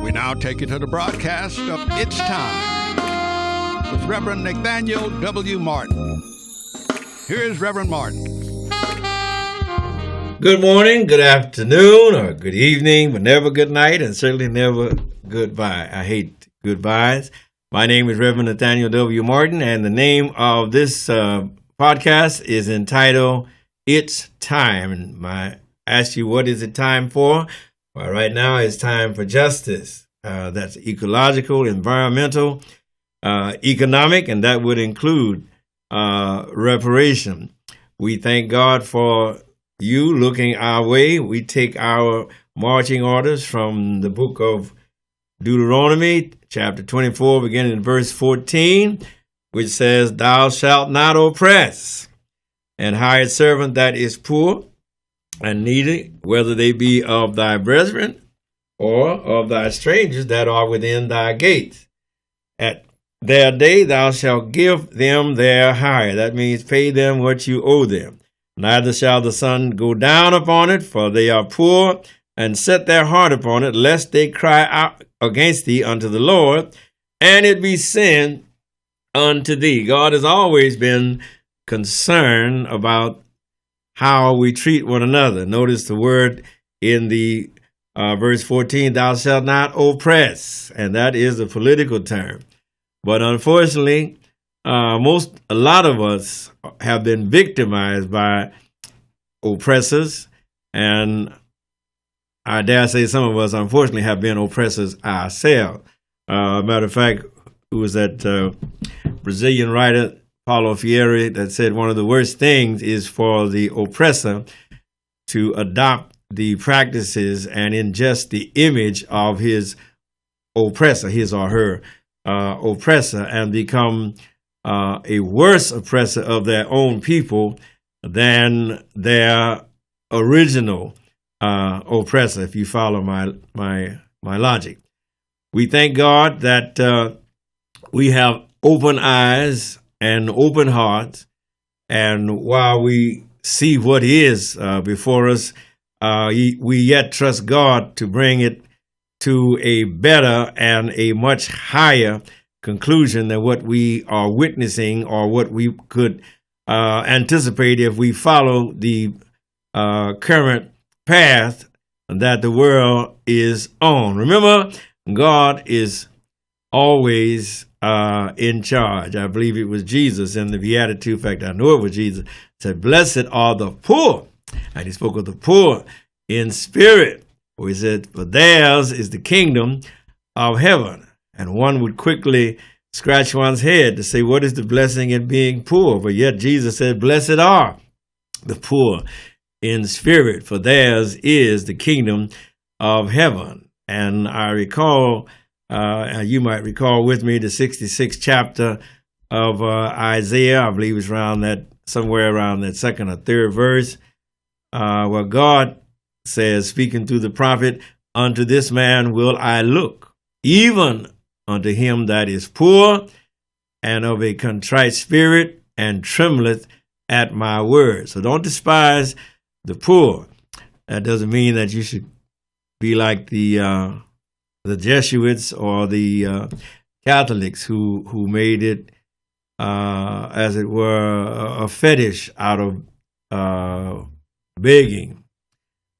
We now take you to the broadcast of It's Time with Rev Nathaniel W Martin. Here's Reverend Martin. Good morning, good afternoon, or good evening, but never good night, and certainly never goodbye. I hate goodbyes. My name is Rev Nathaniel W Martin, and the name of this podcast is entitled It's Time. And I ask you, what is it time for? Well, right now it's time for justice. That's ecological, environmental, economic, and that would include reparation. We thank God for you looking our way. We take our marching orders from the book of Deuteronomy, chapter 24, beginning in verse 14, which says, "Thou shalt not oppress an hired servant that is poor and needy, whether they be of thy brethren or of thy strangers that are within thy gates. At their day thou shalt give them their hire." That means pay them what you owe them. "Neither shall the sun go down upon it, for they are poor, and set their heart upon it, lest they cry out against thee unto the Lord, and it be sin unto thee." God has always been concerned about how we treat one another. Notice the word in the verse 14, "Thou shalt not oppress," and that is a political term. But unfortunately, a lot of us have been victimized by oppressors, and I dare say some of us, unfortunately, have been oppressors ourselves. Matter of fact, it was that Brazilian writer, Paulo Freire, that said one of the worst things is for the oppressor to adopt the practices and ingest the image of his oppressor, his or her oppressor, and become a worse oppressor of their own people than their original oppressor, if you follow my logic. We thank God that we have open eyes and open hearts, and while we see what is before us, we yet trust God to bring it to a better and a much higher conclusion than what we are witnessing or what we could anticipate if we follow the current path that the world is on. Remember, God is always in charge. I believe it was Jesus in the Beatitude. In fact, I know it was Jesus. Said, "Blessed are the poor." And he spoke of the poor in spirit. He said, "For theirs is the kingdom of heaven." And one would quickly scratch one's head to say, what is the blessing in being poor? But yet Jesus said, "Blessed are the poor in spirit, for theirs is the kingdom of heaven." And I recall, you might recall with me, the 66th chapter of Isaiah. I believe it's somewhere around that second or third verse, where God says, speaking through the prophet, "Unto this man will I look, even unto him that is poor and of a contrite spirit, and trembleth at my word." So don't despise the poor. That doesn't mean that you should be like the Jesuits or the Catholics who made it, as it were, a fetish out of begging.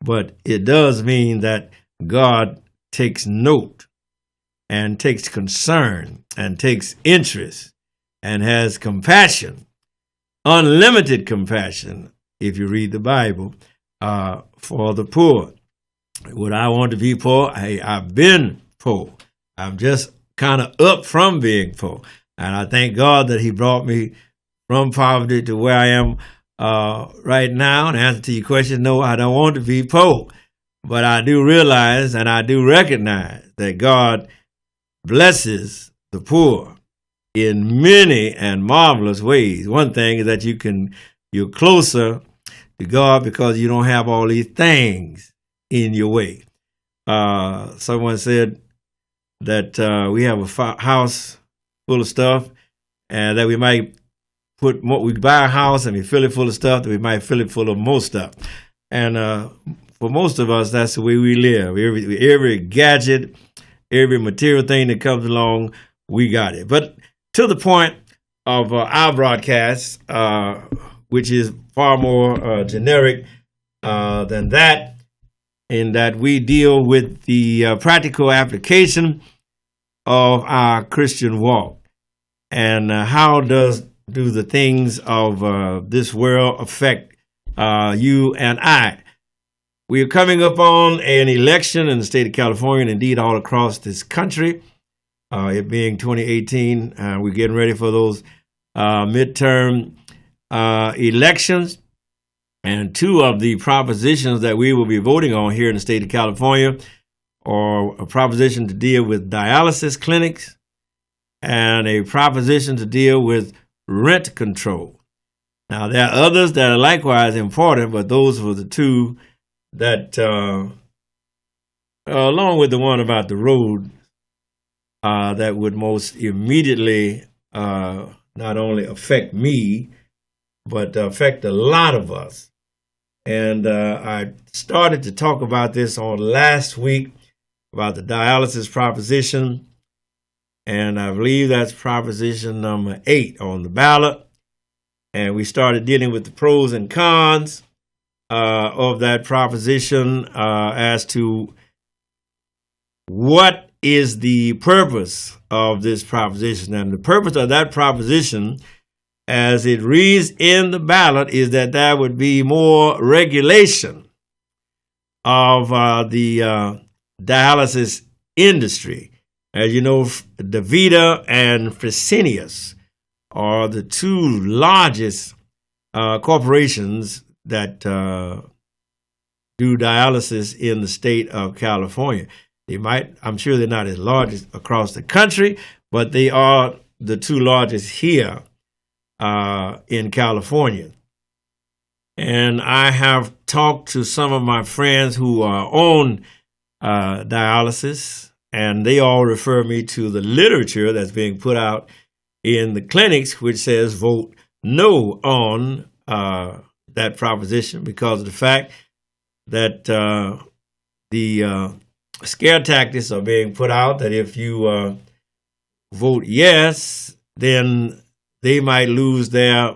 But it does mean that God takes note and takes concern and takes interest and has compassion, unlimited compassion, if you read the Bible, for the poor. Would I want to be poor? Hey, I've been poor. I'm just kind of up from being poor. And I thank God that he brought me from poverty to where I am right now. And answer to your question, no, I don't want to be poor. But I do realize and I do recognize that God blesses the poor in many and marvelous ways. One thing is that you're closer to God because you don't have all these things in your way. Someone said that we have a house full of stuff, and that we might we buy a house and we fill it full of stuff, that we might fill it full of more stuff. And for most of us, that's the way we live. Every gadget every material thing that comes along, we got it. But to the point of our broadcast, which is far more generic than that, in that we deal with the practical application of our Christian walk, and how do the things of this world affect you and I. We are coming up on an election in the state of California, and indeed all across this country. It being 2018, we're getting ready for those midterm elections. And two of the propositions that we will be voting on here in the state of California are a proposition to deal with dialysis clinics and a proposition to deal with rent control. Now, there are others that are likewise important, but those were the two that, along with the one about the road, that would most immediately not only affect me, but affect a lot of us. And I started to talk about this on last week about the dialysis proposition, and I believe that's proposition number 8 on the ballot. And we started dealing with the pros and cons of that proposition as to what is the purpose of this proposition. And the purpose of that proposition, as it reads in the ballot, is that there would be more regulation of the dialysis industry. As you know, DaVita and Fresenius are the two largest corporations that do dialysis in the state of California. I'm sure they're not as large as across the country, but they are the two largest here in California. And I have talked to some of my friends who are on dialysis, and they all refer me to the literature that's being put out in the clinics, which says vote no on that proposition because of the fact that the scare tactics are being put out that if you vote yes, then they might lose their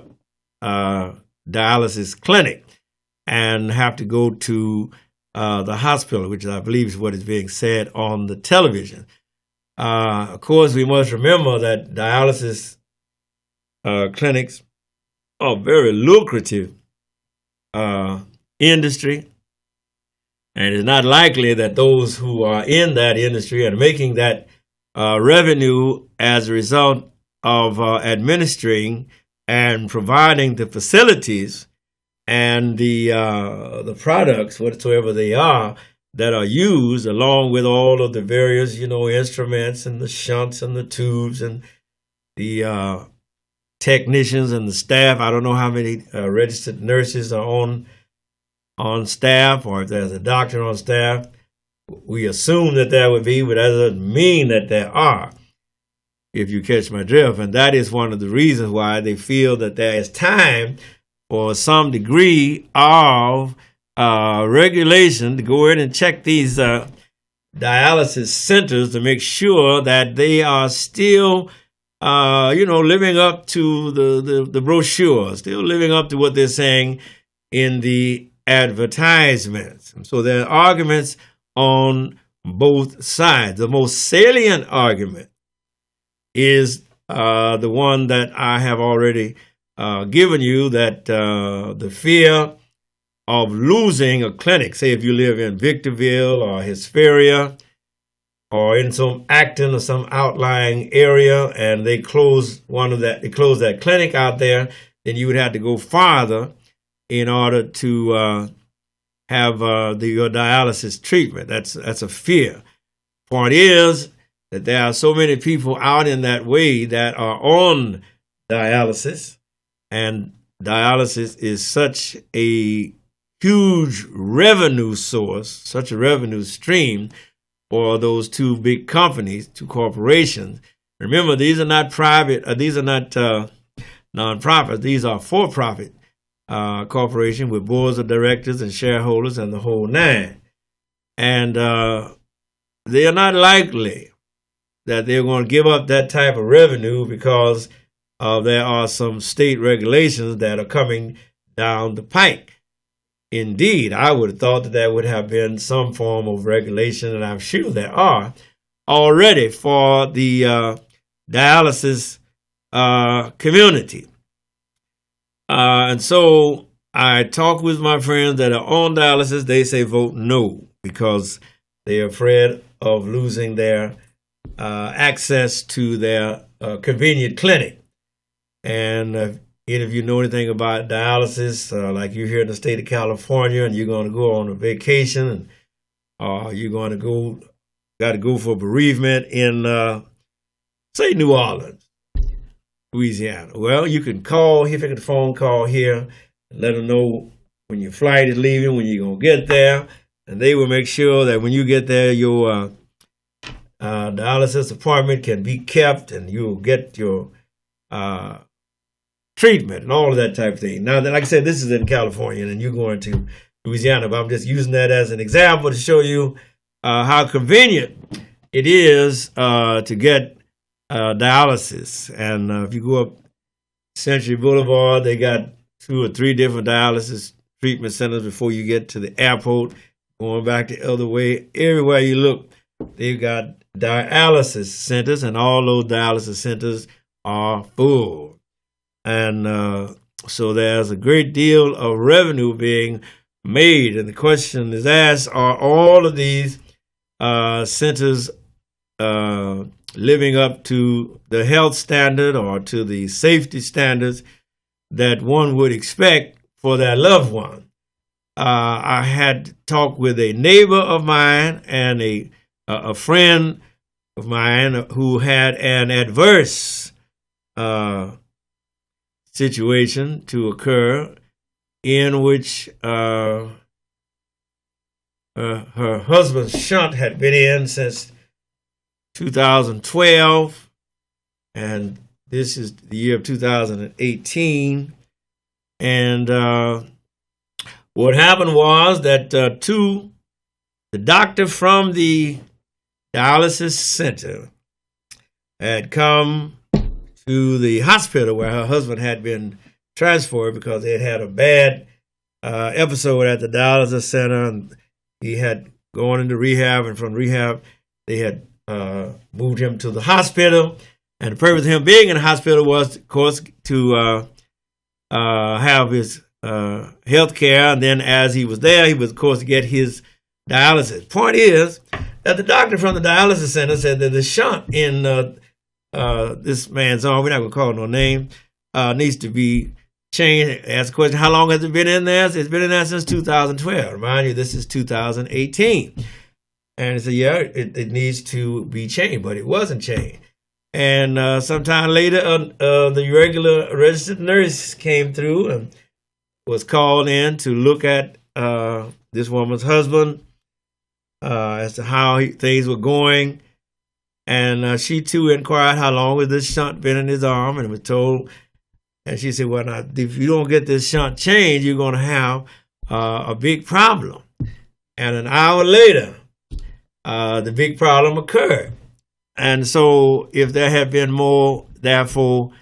dialysis clinic and have to go to the hospital, which I believe is what is being said on the television. Of course, we must remember that dialysis clinics are very lucrative industry, and it's not likely that those who are in that industry and making that revenue as a result of administering and providing the facilities and the products, whatsoever they are, that are used, along with all of the various, instruments and the shunts and the tubes and the technicians and the staff. I don't know how many registered nurses are on staff, or if there's a doctor on staff. We assume that there would be, but that doesn't mean that there are, if you catch my drift. And that is one of the reasons why they feel that there is time for some degree of regulation to go in and check these dialysis centers to make sure that they are still, living up to the brochure, still living up to what they're saying in the advertisements. And so there are arguments on both sides. The most salient argument is the one that I have already given you, that the fear of losing a clinic, say if you live in Victorville or Hesperia or in some Acton or some outlying area, and they close that clinic out there, then you would have to go farther in order to have your dialysis treatment. That's a fear. Point is that there are so many people out in that way that are on dialysis, and dialysis is such a huge revenue source, such a revenue stream for those two big companies, two corporations. Remember, these are not private, these are not nonprofits, these are for-profit corporations with boards of directors and shareholders and the whole nine. And they are not likely that they're going to give up that type of revenue because there are some state regulations that are coming down the pike. Indeed, I would have thought that there would have been some form of regulation, and I'm sure there are already for the dialysis community. And so I talk with my friends that are on dialysis. They say vote no because they're afraid of losing their access to their convenient clinic. And any of you know anything about dialysis, like you're here in the state of California and you're going to go on a vacation and you're going to got to go for bereavement in, say, New Orleans, Louisiana. Well, you can call here, pick up the phone call here, and let them know when your flight is leaving, when you're going to get there, and they will make sure that when you get there, your dialysis appointment can be kept and you'll get your treatment and all of that type of thing. Now, like I said, this is in California and you're going to Louisiana, but I'm just using that as an example to show you how convenient it is to get dialysis. And if you go up Century Boulevard, they got 2 or 3 different dialysis treatment centers before you get to the airport. Going back the other way, everywhere you look, they've got dialysis centers, and all those dialysis centers are full. And so there's a great deal of revenue being made. And the question is asked, are all of these centers living up to the health standard or to the safety standards that one would expect for their loved one? I had talked with a neighbor of mine and a friend of mine who had an adverse situation to occur in which her husband's shunt had been in since 2012, and this is the year of 2018. And what happened was that the doctor from the dialysis center had come to the hospital where her husband had been transferred because they had had a bad episode at the dialysis center, and he had gone into rehab, and from rehab they had moved him to the hospital. And the purpose of him being in the hospital was, of course, to have his health care, and then as he was there, he was, of course, to get his dialysis. Point is that the doctor from the dialysis center said that the shunt in this man's arm, we're not going to call it no name, needs to be changed. Ask the question, how long has it been in there? It's been in there since 2012. Remind you, this is 2018. And he said, yeah, it needs to be changed, but it wasn't changed. And sometime later, the regular registered nurse came through and was called in to look at this woman's husband as to how things were going. And she, too, inquired how long has this shunt been in his arm, and was told. And she said, well, now, if you don't get this shunt changed, you're going to have a big problem. And an hour later, the big problem occurred. And so if there had been more, therefore,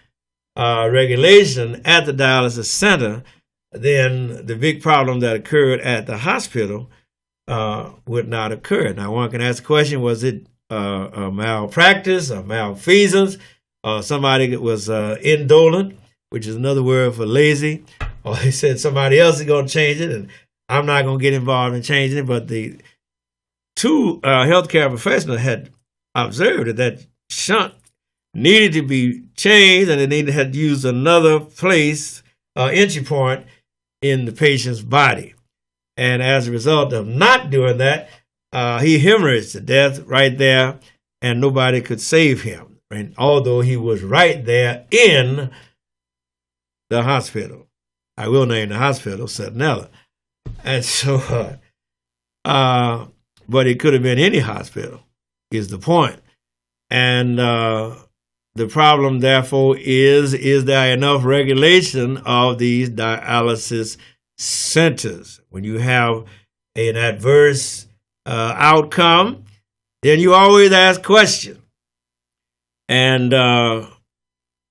regulation at the dialysis center, then the big problem that occurred at the hospital would not occur. Now, one can ask the question, was it a malpractice, a malfeasance, or somebody that was indolent, which is another word for lazy, or they said somebody else is going to change it, and I'm not going to get involved in changing it. But the two healthcare professionals had observed that shunt needed to be changed, and they had to use another place, entry point in the patient's body. And as a result of not doing that, he hemorrhaged to death right there, and nobody could save him. And although he was right there in the hospital, I will name the hospital Centinela. And so, but it could have been any hospital, is the point. And the problem, therefore, is there enough regulation of these dialysis centers? When you have an adverse outcome, then you always ask questions. And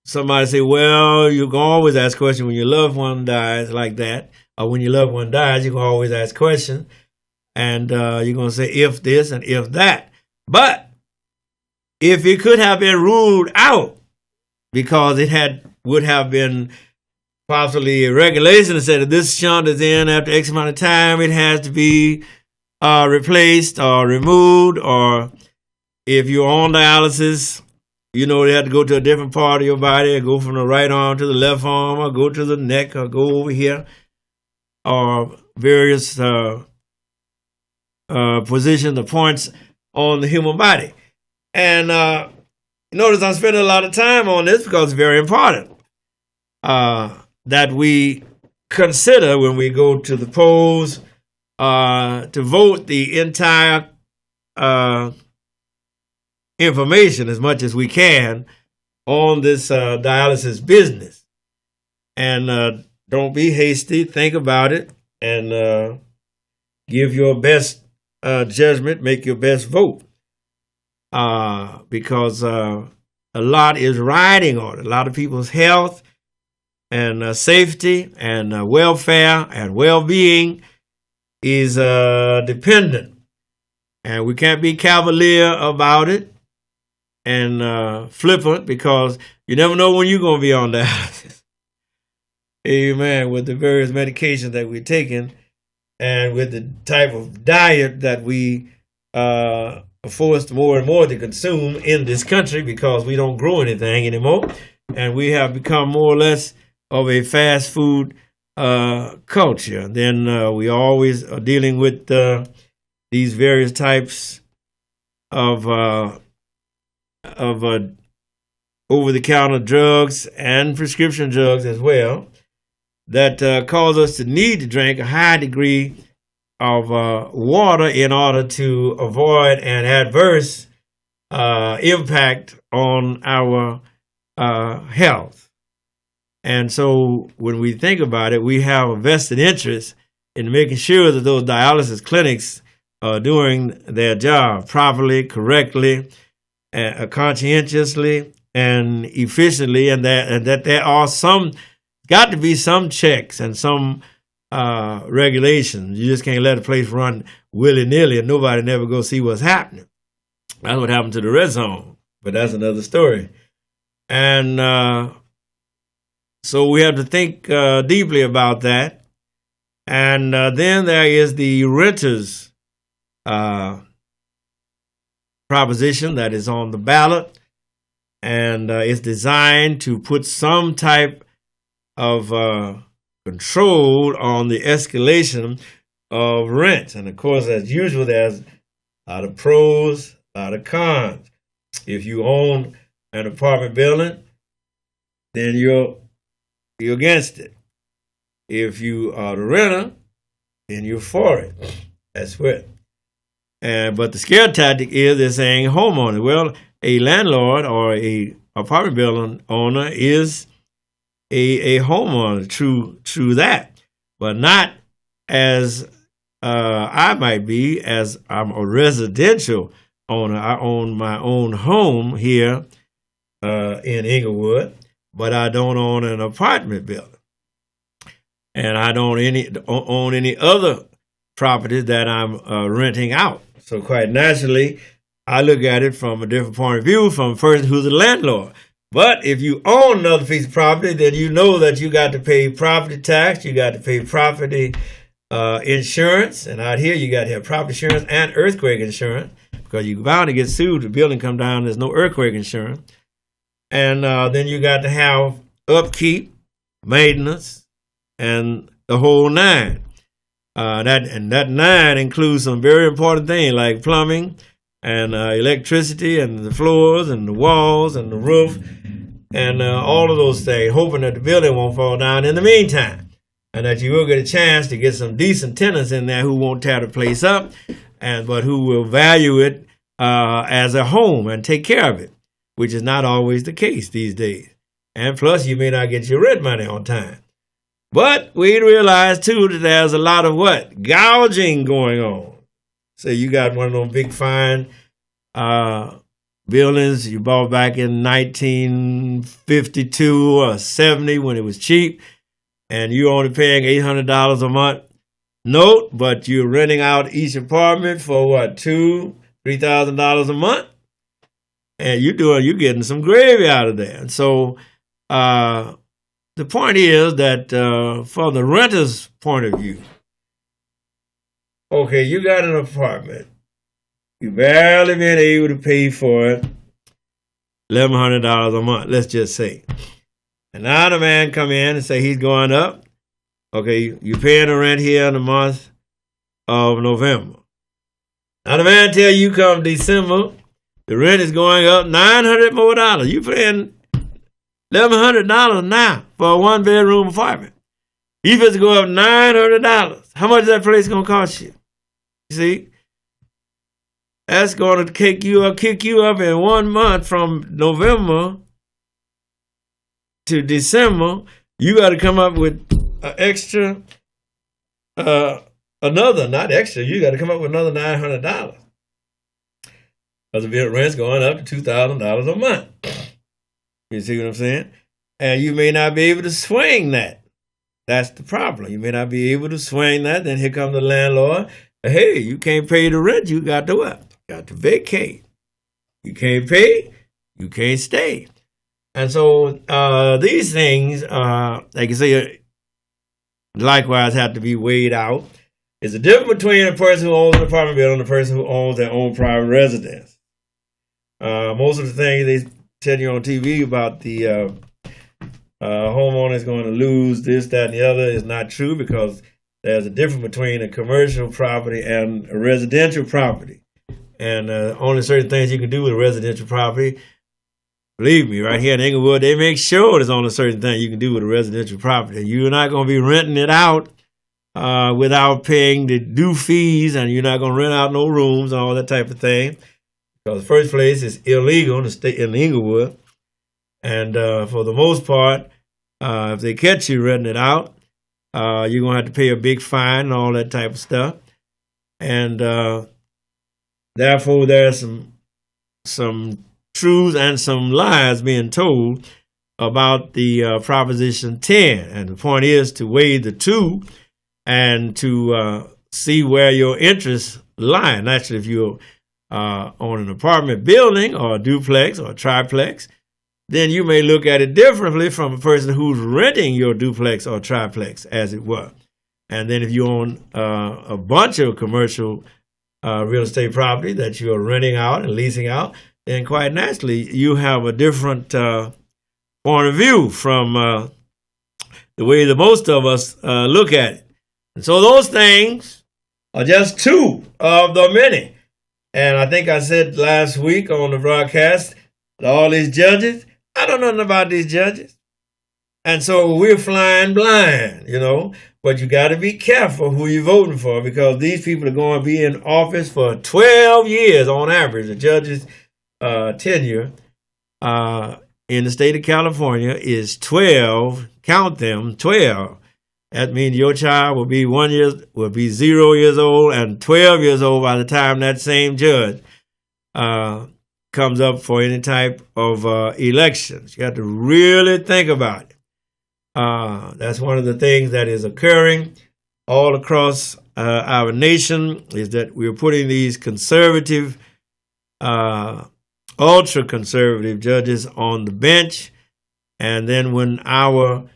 somebody say, well, you can always ask questions when your loved one dies like that. Or when your loved one dies, you can always ask questions. And you're going to say if this and if that. But if it could have been ruled out because it would have been possibly a regulation that said if this shunt is in after X amount of time, it has to be replaced or removed. Or if you're on dialysis, you know, they have to go to a different part of your body, or go from the right arm to the left arm, or go to the neck, or go over here, or various positions or points on the human body. And notice I'm spending a lot of time on this because it's very important that we consider when we go to the polls to vote the entire information as much as we can on this dialysis business. And don't be hasty. Think about it and give your best judgment, make your best vote. Because a lot is riding on it. A lot of people's health and safety and welfare and well-being is dependent. And we can't be cavalier about it and flippant, because you never know when you're going to be on dialysis. Amen. With the various medications that we're taking and with the type of diet that we are forced more and more to consume in this country, because we don't grow anything anymore. And we have become more or less of a fast food culture. Then we always are dealing with these various types of over-the-counter drugs and prescription drugs as well that cause us to need to drink a high degree of water in order to avoid an adverse impact on our health. And so when we think about it, we have a vested interest in making sure that those dialysis clinics are doing their job properly, correctly, conscientiously, and efficiently, and that there are got to be some checks and some regulations. You just can't let a place run willy-nilly and nobody never go see what's happening. That's what happened to the red zone, but that's another story. And so we have to think deeply about that. And then there is the renters proposition that is on the ballot, and it's designed to put some type of control on the escalation of rent. And of course, as usual, there's a lot of pros, a lot of cons. If you own an apartment building, then you're against it. If you are the renter, then you're for it. That's what. But the scare tactic is they're saying homeowner. Well, a landlord or a apartment building owner is a homeowner, true that, but not as I might be, as I'm a residential owner. I own my own home here in Inglewood, but I don't own an apartment building, and I don't own any other properties that I'm renting out. So quite naturally, I look at it from a different point of view from a person who's a landlord. But if you own another piece of property, then you know that you got to pay property tax, you got to pay property insurance, and out here you got to have property insurance and earthquake insurance, because you're bound to get sued if the building come down, there's no earthquake insurance. And then you got to have upkeep, maintenance, and the whole nine. That nine includes some very important things like plumbing and electricity and the floors and the walls and the roof and all of those things, hoping that the building won't fall down in the meantime, and that you will get a chance to get some decent tenants in there who won't tear the place up, but who will value it as a home and take care of it, which is not always the case these days. And plus, you may not get your rent money on time. But we realize, too, that there's a lot of gouging going on. So you got one of those big fine buildings you bought back in 1952 or 70 when it was cheap, and you're only paying $800 a month. Note, but you're renting out each apartment for what, $2,000-$3,000 a month, and you're getting some gravy out of there. And so the point is that from the renter's point of view, okay, you got an apartment. You barely been able to pay for it, $1,100 a month, let's just say. And now the man come in and say he's going up. Okay, you're paying the rent here in the month of November. Now the man tell you come December, the rent is going up $900 more. You paying $1,100 now for a one-bedroom apartment. You supposed to go up $900. How much is that place going to cost you? You see? That's going to kick you up in 1 month from November to December. You got to come up with an extra, you got to come up with another $900. Because the rent's going up to $2,000 a month. You see what I'm saying? And you may not be able to swing that. That's the problem. You may not be able to swing that. Then here comes the landlord. Hey, you can't pay the rent. You got to what? Got to vacate. You can't pay. You can't stay. And so these things, like I say, likewise have to be weighed out. There's a difference between a person who owns an apartment building and a person who owns their own private residence. Most of the things they tell you on TV about the homeowner is going to lose this, that, and the other is not true, because there's a difference between a commercial property and a residential property. And only certain things you can do with a residential property. Believe me, right here in Inglewood, they make sure there's only certain things you can do with a residential property. You're not going to be renting it out without paying the due fees, and you're not going to rent out no rooms and all that type of thing. Because the first place is illegal in the state in Inglewood. And for the most part, if they catch you renting it out, you're going to have to pay a big fine and all that type of stuff. And therefore, there's some truths and some lies being told about the Proposition 10. And the point is to weigh the two and to see where your interests lie. Naturally, if you're on an apartment building or a duplex or a triplex, then you may look at it differently from a person who's renting your duplex or triplex, as it were. And then if you own a bunch of commercial real estate property that you're renting out and leasing out, then quite naturally you have a different point of view from the way that most of us look at it. And so those things are just two of the many. And I think I said last week on the broadcast that all these judges, I don't know nothing about these judges. And so we're flying blind, but you got to be careful who you're voting for, because these people are going to be in office for 12 years on average. The judge's tenure in the state of California is 12, count them, 12. That means your child will be 0 years old and 12 years old by the time that same judge comes up for any type of elections. You have to really think about it. That's one of the things that is occurring all across our nation, is that we're putting these conservative, ultra-conservative judges on the bench. And then when our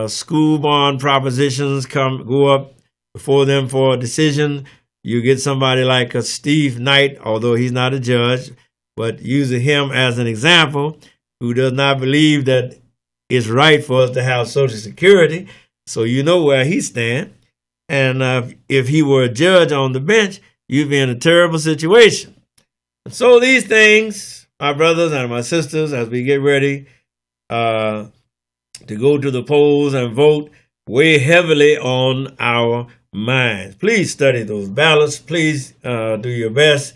school bond propositions go up before them for a decision, you get somebody like a Steve Knight, although he's not a judge, but using him as an example, who does not believe that it's right for us to have Social Security. So you know where he stands. And if he were a judge on the bench, you'd be in a terrible situation. And so these things, my brothers and my sisters, as we get ready to go to the polls and vote, weigh heavily on our minds. Please study those ballots. Please do your best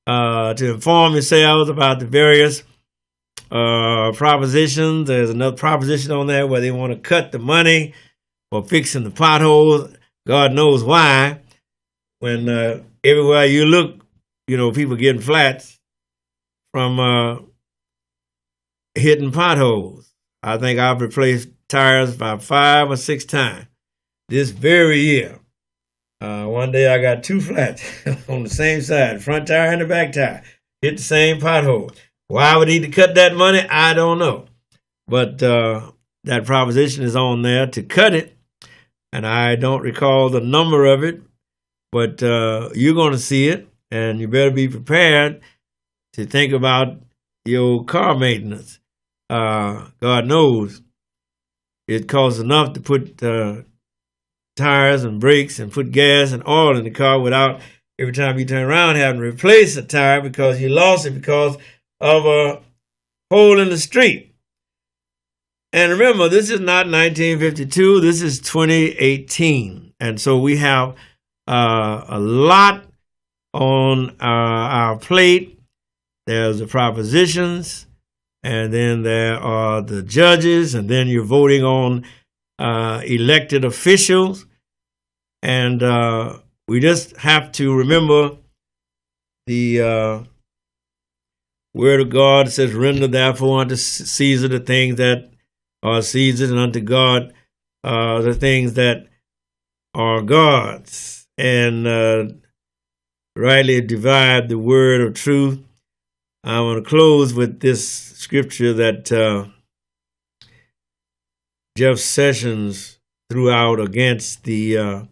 to inform yourselves about the various propositions. There's another proposition on there where they want to cut the money for fixing the potholes. God knows why. When everywhere you look, people getting flats from hitting potholes. I think I've replaced tires about 5 or 6 times this very year. One day I got 2 flats on the same side, front tire and the back tire. Hit the same pothole. Why I would need to cut that money, I don't know. But that proposition is on there to cut it. And I don't recall the number of it. But you're going to see it. And you better be prepared to think about your car maintenance. God knows it costs enough to put tires and brakes and put gas and oil in the car without every time you turn around having to replace a tire because you lost it because of a hole in the street. And remember, this is not 1952, this is 2018. And so we have a lot on our plate. There's the propositions, and then there are the judges, and then you're voting on elected officials. And we just have to remember the word of God. It says, render therefore unto Caesar the things that are Caesar's, and unto God the things that are God's. And rightly divide the word of truth. I want to close with this scripture that Jeff Sessions threw out against the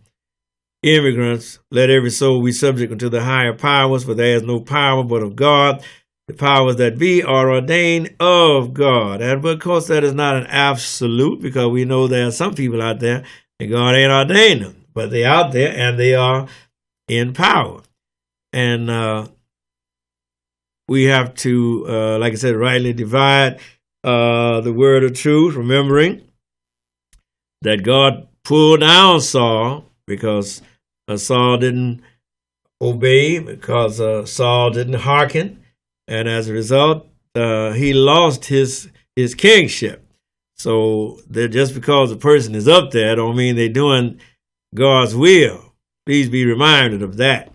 immigrants. Let every soul be subject unto the higher powers, for there is no power but of God. The powers that be are ordained of God. And but of course that is not an absolute, because we know there are some people out there and God ain't ordained them. But they're out there and they are in power. And we have to, like I said, rightly divide the word of truth, remembering that God pulled down Saul because Saul didn't obey, because Saul didn't hearken, and as a result, he lost his kingship. So that just because a person is up there don't mean they're doing God's will. Please be reminded of that.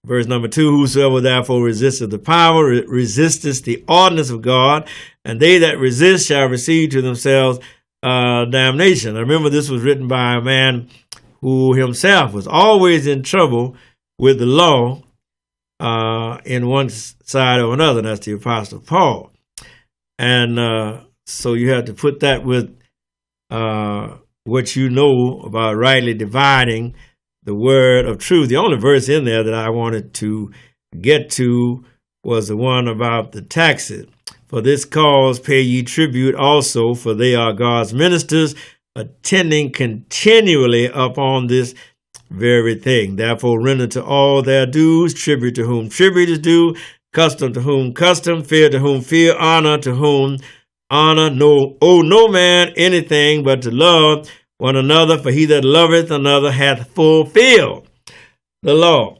Verse number 2, whosoever therefore resisteth the power, resisteth the ordinance of God, and they that resist shall receive to themselves damnation. I remember this was written by a man who himself was always in trouble with the law in one side or another, and that's the Apostle Paul. And so you have to put that with what you know about rightly dividing the word of truth. The only verse in there that I wanted to get to was the one about the taxes. For this cause pay ye tribute also, for they are God's ministers, attending continually upon this very thing. Therefore render to all their dues, tribute to whom tribute is due, custom to whom custom, fear to whom fear, honor to whom honor. Owe no man anything but to love one another, for he that loveth another hath fulfilled the law.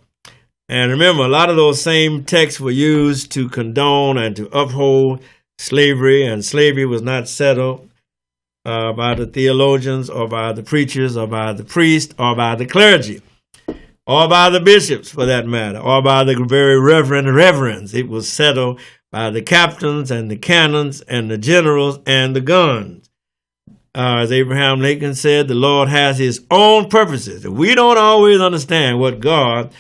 And remember, a lot of those same texts were used to condone and to uphold slavery, and slavery was not settled by the theologians or by the preachers or by the priests or by the clergy or by the bishops, for that matter, or by the very reverends. It was settled by the captains and the cannons and the generals and the guns. As Abraham Lincoln said, the Lord has his own purposes. We don't always understand what God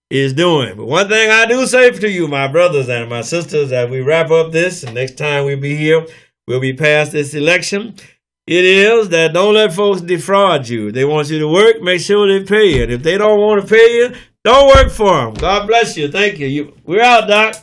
is doing. But one thing I do say to you, my brothers and my sisters, as we wrap up this, and next time we'll be here, we'll be past this election, it is that don't let folks defraud you. They want you to work, make sure they pay you. And if they don't want to pay you, don't work for them. God bless you. Thank you. We're out, Doc.